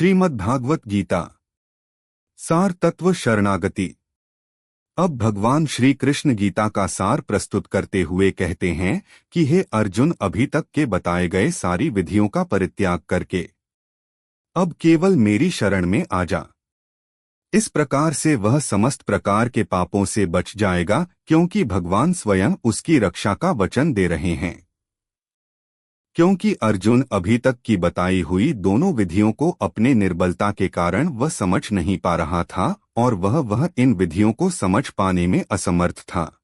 श्रीमद्भागवत गीता सार तत्व शरणागति। अब भगवान श्री कृष्ण गीता का सार प्रस्तुत करते हुए कहते हैं कि हे अर्जुन, अभी तक के बताए गए सारी विधियों का परित्याग करके अब केवल मेरी शरण में आ जा। इस प्रकार से वह समस्त प्रकार के पापों से बच जाएगा, क्योंकि भगवान स्वयं उसकी रक्षा का वचन दे रहे हैं। क्योंकि अर्जुन अभी तक की बताई हुई दोनों विधियों को अपने निर्बलता के कारण वह समझ नहीं पा रहा था और वह इन विधियों को समझ पाने में असमर्थ था।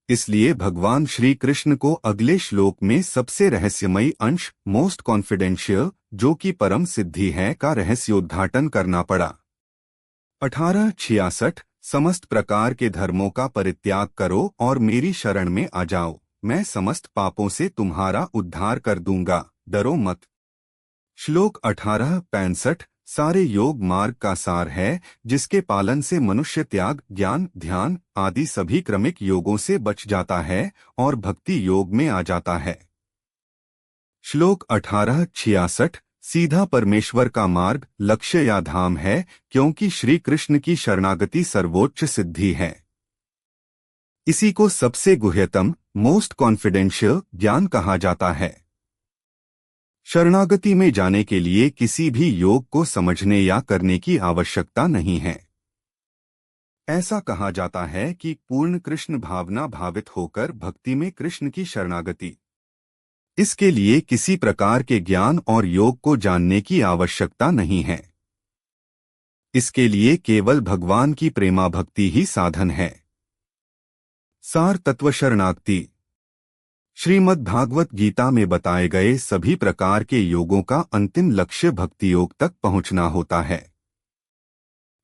इसलिए भगवान श्री कृष्ण को अगले श्लोक में सबसे रहस्यमयी अंश मोस्ट कॉन्फिडेंशियल, जो कि परम सिद्धि है, का रहस्योद्घाटन करना पड़ा। 1866 समस्त प्रकार के धर्मों का परित्याग करो और मेरी शरण में आ जाओ, मैं समस्त पापों से तुम्हारा उद्धार कर दूंगा, डरो मत। श्लोक 1865 सारे योग मार्ग का सार है, जिसके पालन से मनुष्य त्याग, ज्ञान, ध्यान आदि सभी क्रमिक योगों से बच जाता है और भक्ति योग में आ जाता है। श्लोक 1866 सीधा परमेश्वर का मार्ग, लक्ष्य या धाम है, क्योंकि श्री कृष्ण की शरणागति सर्वोच्च सिद्धि है। इसी को सबसे गुह्यतम, मोस्ट कॉन्फिडेंशियल ज्ञान कहा जाता है। शरणागति में जाने के लिए किसी भी योग को समझने या करने की आवश्यकता नहीं है। ऐसा कहा जाता है कि पूर्ण कृष्ण भावना भावित होकर भक्ति में कृष्ण की शरणागति। इसके लिए किसी प्रकार के ज्ञान और योग को जानने की आवश्यकता नहीं है। इसके लिए केवल भगवान की प्रेमा भक्ति ही साधन है। सार तत्व शरणागति। श्रीमद्भागवत गीता में बताए गए सभी प्रकार के योगों का अंतिम लक्ष्य भक्ति योग तक पहुंचना होता है,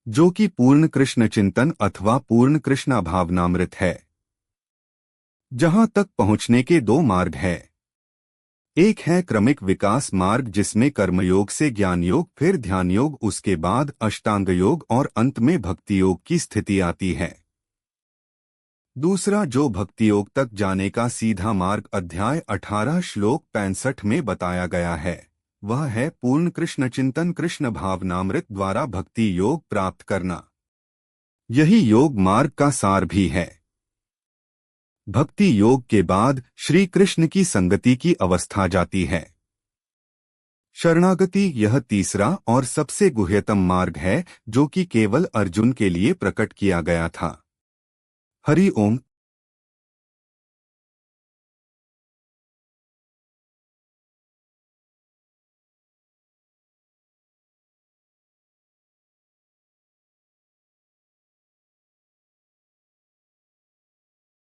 जो कि पूर्ण कृष्ण चिंतन अथवा पूर्ण कृष्णा भावनामृत है। जहां तक पहुंचने के दो मार्ग है। एक है क्रमिक विकास मार्ग, जिसमें कर्मयोग से ज्ञान योग, फिर ध्यान योग, उसके बाद अष्टांग योग और अंत में भक्ति योग की स्थिति आती है। दूसरा, जो भक्ति योग तक जाने का सीधा मार्ग अध्याय 18 श्लोक 65 में बताया गया है, वह है पूर्ण कृष्ण चिंतन, कृष्ण भावनामृत द्वारा भक्ति योग प्राप्त करना। यही योग मार्ग का सार भी है। भक्ति योग के बाद श्री कृष्ण की संगति की अवस्था जाती है। शरणागति यह तीसरा और सबसे गुह्यतम मार्ग है, जो कि केवल अर्जुन के लिए प्रकट किया गया था। हरि ओम